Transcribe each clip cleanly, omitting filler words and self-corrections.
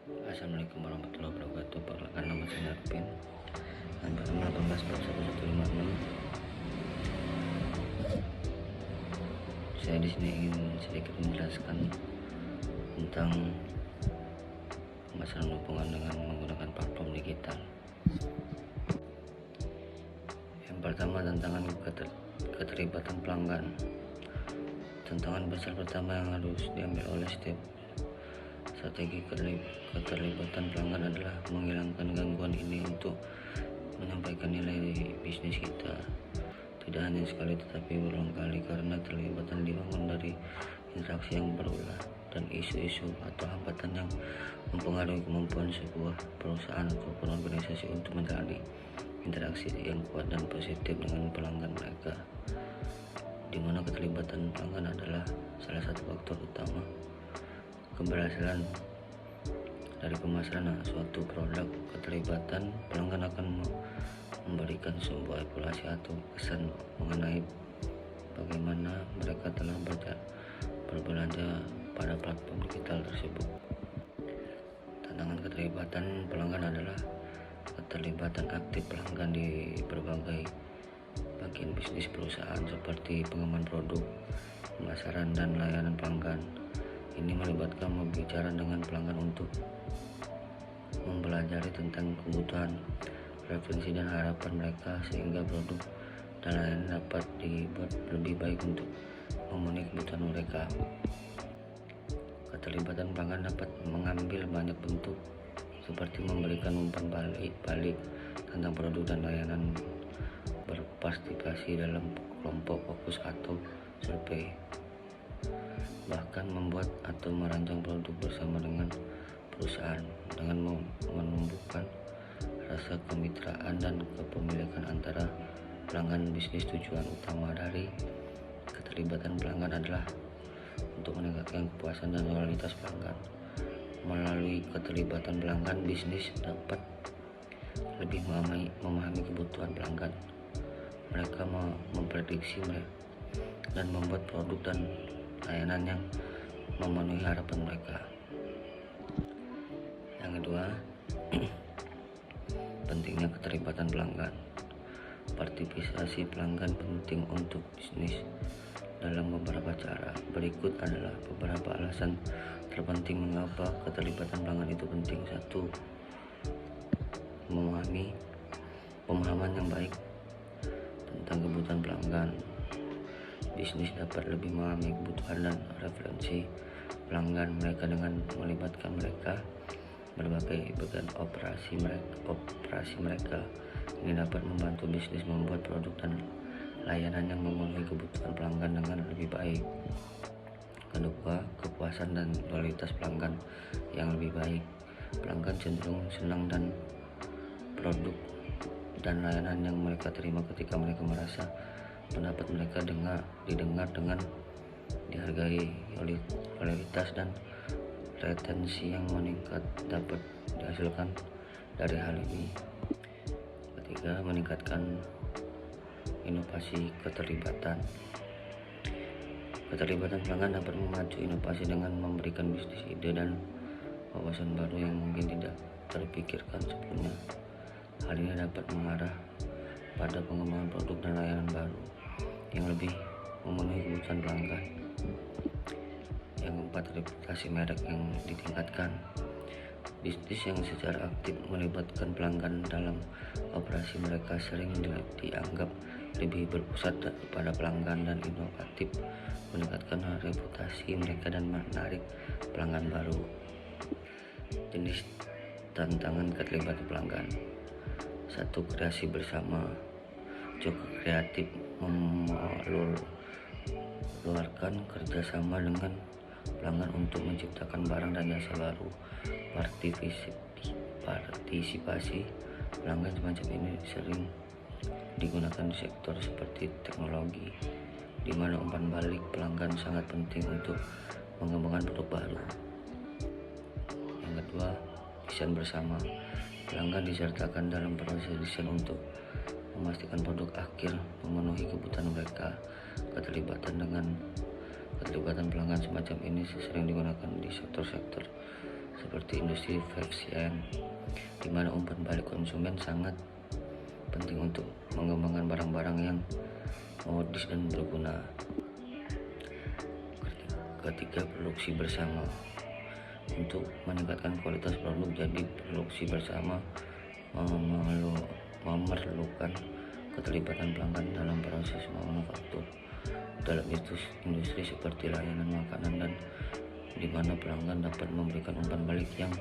Assalamualaikum warahmatullahi wabarakatuh. Perkenalkan, nama saya Narpin. Nomor 18 Saya di sini ingin sedikit menjelaskan tentang pemasaran hubungan dengan menggunakan platform digital. Yang pertama, tantangan keterlibatan pelanggan. Tantangan besar pertama yang harus diambil oleh setiap strategi keterlibatan pelanggan adalah menghilangkan gangguan ini untuk menyampaikan nilai bisnis kita. Tidak hanya sekali tetapi berulang kali, karena keterlibatan dibangun dari interaksi yang berulang dan isu-isu atau hambatan yang mempengaruhi kemampuan sebuah perusahaan ataupun organisasi untuk menjalani interaksi yang kuat dan positif dengan pelanggan mereka, di mana keterlibatan pelanggan adalah salah satu faktor utama keberhasilan dari pemasaran suatu produk. Keterlibatan pelanggan akan memberikan sebuah evaluasi atau kesan mengenai bagaimana mereka telah berbelanja pada platform digital tersebut. Tantangan keterlibatan pelanggan adalah keterlibatan aktif pelanggan di berbagai bagian bisnis perusahaan seperti pengembangan produk, pemasaran, dan layanan pelanggan. Ini melibatkan berbicara dengan pelanggan untuk mempelajari tentang kebutuhan, preferensi, dan harapan mereka sehingga produk dan layanan dapat dibuat lebih baik untuk memenuhi kebutuhan mereka. Keterlibatan pelanggan dapat mengambil banyak bentuk, seperti memberikan umpan balik tentang produk dan layanan, berpartisipasi dalam kelompok fokus atau survei, bahkan membuat atau merancang produk bersama dengan perusahaan dengan menumbuhkan rasa kemitraan dan kepemilikan antara pelanggan. Bisnis tujuan utama dari keterlibatan pelanggan adalah untuk meningkatkan kepuasan dan loyalitas pelanggan. Melalui keterlibatan pelanggan, bisnis dapat lebih memahami kebutuhan pelanggan. Mereka memprediksi dan membuat produk dan layanan yang memenuhi harapan mereka. Yang kedua, pentingnya keterlibatan pelanggan. Partisipasi pelanggan penting untuk bisnis dalam beberapa cara. Berikut adalah beberapa alasan terpenting mengapa keterlibatan pelanggan itu penting. 1. Pemahaman yang baik tentang kebutuhan pelanggan. Bisnis dapat lebih memahami kebutuhan dan referensi pelanggan mereka dengan melibatkan mereka berbagai bagian operasi mereka. Ini dapat membantu bisnis membuat produk dan layanan yang memenuhi kebutuhan pelanggan dengan lebih baik. Kedua, kepuasan dan loyalitas pelanggan yang lebih baik. Pelanggan cenderung senang dan produk dan layanan yang mereka terima ketika mereka merasa pendapat mereka didengar dengan dihargai. Loyalitas dan retensi yang meningkat dapat dihasilkan dari hal ini. Ketiga, meningkatkan inovasi keterlibatan. Keterlibatan pelanggan dapat memacu inovasi dengan memberikan bisnis ide dan wawasan baru yang mungkin tidak terpikirkan sebelumnya. Hal ini dapat mengarah pada pengembangan produk dan layanan baru yang lebih memenuhi kebutuhan pelanggan. Yang keempat, reputasi merek yang ditingkatkan. Bisnis yang secara aktif melibatkan pelanggan dalam operasi mereka sering dianggap lebih berpusat pada pelanggan dan inovatif, meningkatkan reputasi mereka dan menarik pelanggan baru. Jenis tantangan keterlibatan pelanggan. 1. Kreasi bersama. Cukup kreatif mengeluarkan kerjasama dengan pelanggan untuk menciptakan barang dan jasa baru. Partisipasi pelanggan semacam ini sering digunakan di sektor seperti teknologi, di mana umpan balik pelanggan sangat penting untuk mengembangkan produk baru. Yang kedua, desain bersama. Pelanggan disertakan dalam proses desain untuk memastikan produk akhir memenuhi kebutuhan mereka. Keterlibatan pelanggan semacam ini sering digunakan di sektor-sektor seperti industri fashion, di mana umpan balik konsumen sangat penting untuk mengembangkan barang-barang yang modis dan berguna. Ketiga, produksi bersama. Untuk meningkatkan kualitas produk, jadi produksi bersama memerlukan keterlibatan pelanggan dalam proses manufaktur. Dalam industri seperti layanan makanan, dan di mana pelanggan dapat memberikan umpan balik yang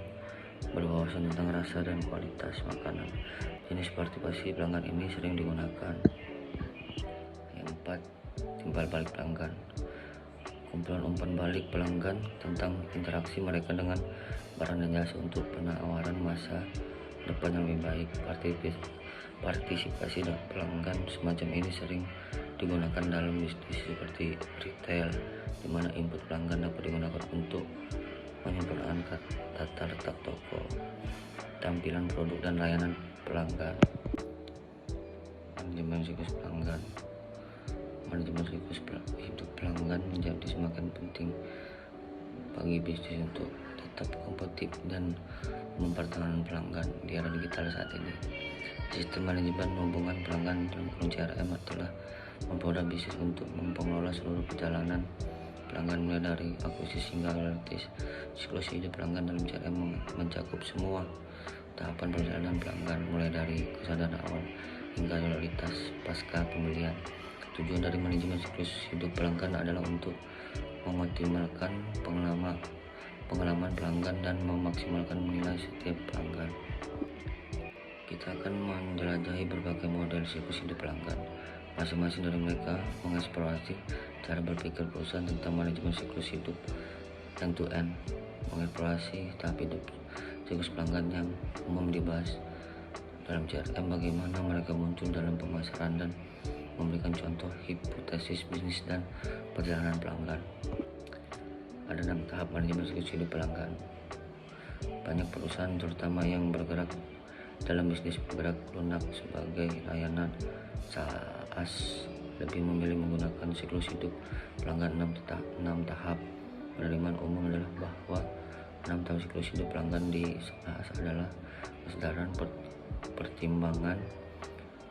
berwawasan tentang rasa dan kualitas makanan. Jenis partisipasi pelanggan ini sering digunakan. Yang keempat, timbal balik pelanggan. Kumpulan umpan balik pelanggan tentang interaksi mereka dengan barang dan jasa untuk penawaran masa depan yang lebih baik. Partisipasi dan pelanggan semacam ini sering digunakan dalam bisnis seperti retail, di mana input pelanggan dapat digunakan untuk menyempurnakan tata letak toko, tampilan produk, dan layanan pelanggan. Manajemen siklus pelanggan. Manajemen siklus hidup pelanggan menjadi semakin penting bagi bisnis untuk tetap kompetitif dan mempertahankan pelanggan di era digital saat ini. Sistem manajemen hubungan pelanggan dalam CRM telah mempermudah bisnis untuk mengelola seluruh perjalanan pelanggan, mulai dari akuisisi hingga loyalitas. Siklus hidup pelanggan dalam CRM mencakup semua tahapan perjalanan pelanggan, mulai dari kesadaran awal hingga loyalitas pasca pembelian. Tujuan dari manajemen siklus hidup pelanggan adalah untuk mengoptimalkan pengalaman pelanggan dan memaksimalkan nilai setiap pelanggan. Kita akan menjelajahi berbagai model siklus hidup pelanggan. Masing-masing dari mereka mengeksplorasi cara berpikir perusahaan tentang manajemen siklus hidup end-to-end, mengeksplorasi tahap hidup siklus pelanggan yang umum dibahas dalam CRM, bagaimana mereka muncul dalam pemasaran, dan memberikan contoh hipotesis bisnis dan perjalanan pelanggan. Ada 6 tahap manajemen siklus hidup pelanggan. Banyak perusahaan, terutama yang bergerak dalam bisnis bergerak lunak sebagai layanan SaaS, lebih memilih menggunakan siklus hidup pelanggan 6 tahap. Penerimaan umum adalah bahwa 6 tahap siklus hidup pelanggan di SaaS adalah kesadaran, pertimbangan,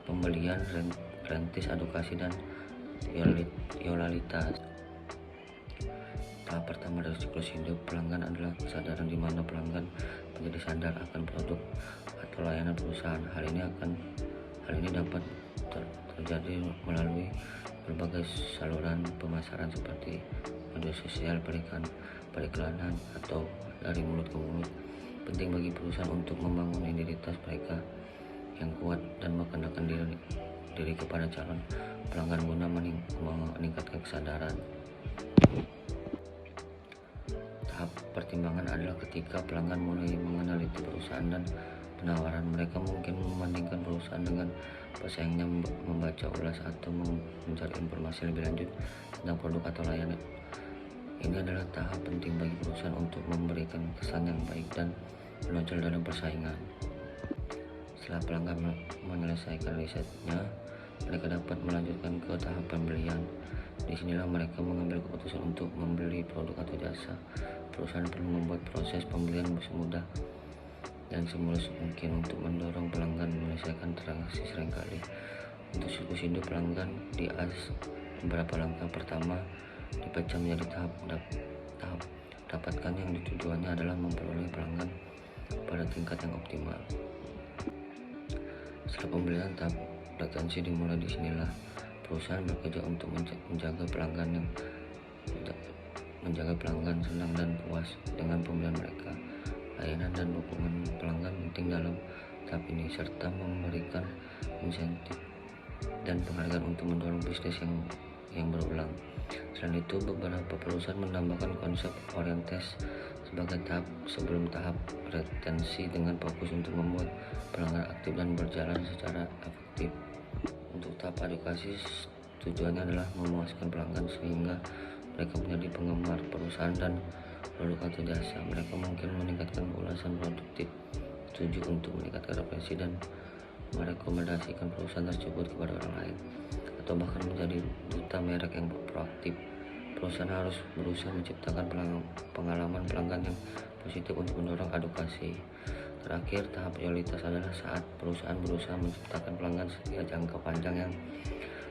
pembelian, rentis, edukasi, dan loyalitas. Tahap pertama dari siklus hidup pelanggan adalah kesadaran, di mana pelanggan menjadi sadar akan produk atau layanan perusahaan. Hal ini dapat terjadi melalui berbagai saluran pemasaran seperti media sosial, periklanan, atau dari mulut ke mulut. Penting bagi perusahaan untuk membangun identitas mereka yang kuat dan mengenalkan diri kepada calon pelanggan guna meningkatkan kesadaran. Tahap pertimbangan adalah ketika pelanggan mulai mengenali perusahaan dan penawaran. Mereka mungkin membandingkan perusahaan dengan pesaingnya, membaca ulas, atau mencari informasi lebih lanjut tentang produk atau layanan. Ini adalah tahap penting bagi perusahaan untuk memberikan kesan yang baik dan menonjol dalam persaingan. Setelah pelanggan menyelesaikan risetnya, mereka dapat melanjutkan ke tahap pembelian. Disinilah mereka mengambil keputusan untuk membeli produk atau jasa. Perusahaan perlu membuat proses pembelian semudah dan semulus mungkin untuk mendorong pelanggan menyelesaikan transaksi. Seringkali untuk siklus hidup pelanggan beberapa langkah. Pertama, dipecah menjadi tahap. Dapatkan yang tujuannya adalah memperoleh pelanggan pada tingkat yang optimal. Setelah pembelian, tahap retensi dimulai. Disinilah perusahaan bekerja untuk menjaga pelanggan senang dan puas dengan pembelian mereka. Layanan dan dukungan pelanggan penting dalam tahap ini, serta memberikan insentif dan penghargaan untuk mendorong bisnis yang berulang. Selain itu, beberapa perusahaan menambahkan konsep orientasi sebagai tahap sebelum tahap retensi dengan fokus untuk membuat pelanggan aktif dan berjalan secara efektif. Untuk tahap edukasi, tujuannya adalah memuaskan pelanggan sehingga mereka menjadi penggemar perusahaan dan produk atau jasa. Mereka mungkin meningkatkan ulasan produktif, setuju untuk meningkatkan referensi dan merekomendasikan perusahaan tersebut kepada orang lain, atau bahkan menjadi duta merek yang proaktif. Perusahaan harus berusaha menciptakan pengalaman pelanggan yang positif untuk mendorong edukasi. Terakhir, tahap prioritas adalah saat perusahaan berusaha menciptakan pelanggan setia jangka panjang yang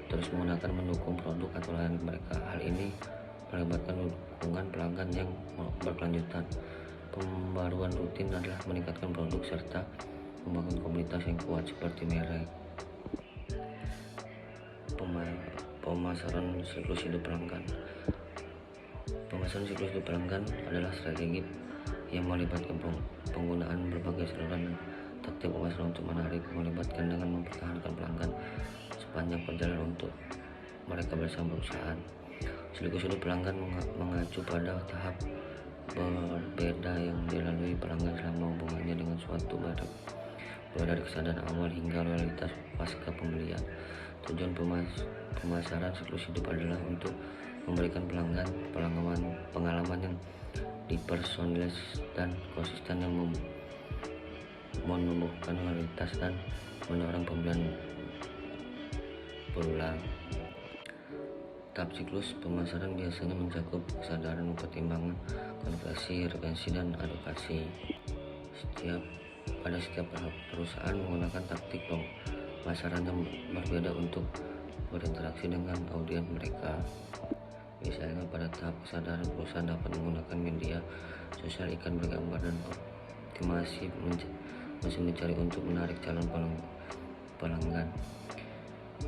terus menggunakan mendukung produk atau layanan mereka. Hal ini melibatkan dukungan pelanggan yang berkelanjutan. Pembaruan rutin adalah meningkatkan produk serta membangun komunitas yang kuat seperti merek. Pemasaran siklus hidup pelanggan. Pemasaran siklus hidup pelanggan adalah strategi yang melibatkan penggunaan berbagai saluran dan taktik pemasaran untuk menarik, melibatkan dengan mempertahankan pelanggan sepanjang perjalanan untuk mereka bersama perusahaan. Siklus hidup pelanggan mengacu pada tahap berbeda yang dilalui pelanggan selama hubungannya dengan suatu merek, mulai dari kesadaran awal hingga loyalitas pasca pembelian. Tujuan pemasaran siklus hidup adalah untuk memberikan pelanggan pengalaman yang dipersonalis dan konsisten yang menumbuhkan loyalitas dan mendorong pembelian berulang. Tahap siklus pemasaran biasanya mencakup kesadaran, pertimbangan, konversi, retensi, dan edukasi. Pada setiap tahap, perusahaan menggunakan taktik pemasaran yang berbeda untuk berinteraksi dengan audiens mereka. Misalnya pada tahap kesadaran, perusahaan dapat menggunakan media sosial, iklan bergambar, dan optimasi mesin mencari untuk menarik calon pelanggan.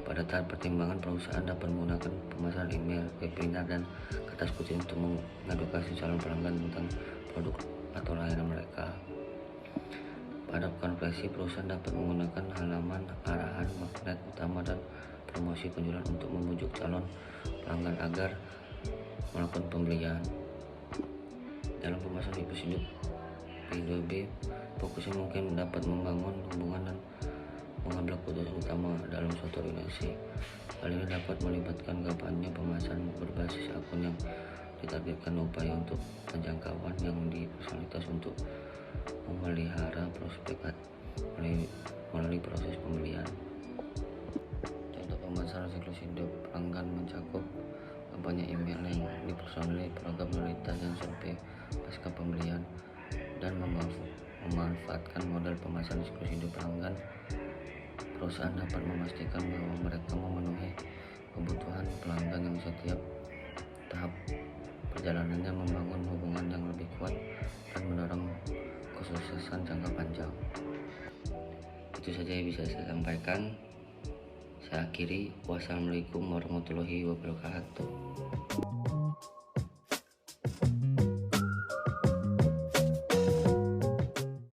Pada tahap pertimbangan, perusahaan dapat menggunakan pemasaran email, webinar, dan kertas kunci untuk mengedukasi calon pelanggan tentang produk atau layanan mereka. Pada konversi, perusahaan dapat menggunakan halaman arahan, magnet utama, dan promosi penjualan untuk membujuk calon pelanggan agar melakukan pembelian. Dalam pemasaran siklus hidup B2B, fokusnya mungkin dapat membangun hubungan dan mengambil keputusan utama dalam suatu organisasi. Hal ini dapat melibatkan kampanye pemasaran berbasis akun yang ditargetkan, upaya untuk penjangkauan yang dipersonalitas untuk memelihara prospek melalui proses pembelian. Contoh pemasaran siklus hidup pelanggan mencakup kampanye email yang dipersonalisasi, program loyalitas dan survei pasca pembelian, dan memanfaatkan model pemasaran siklus hidup pelanggan. Perusahaan dapat memastikan bahwa mereka memenuhi kebutuhan pelanggan yang setiap tahap perjalanannya, membangun hubungan yang lebih kuat dan mendorong kesuksesan jangka panjang. Itu saja yang bisa saya sampaikan. Saya akhiri. Wassalamualaikum warahmatullahi wabarakatuh.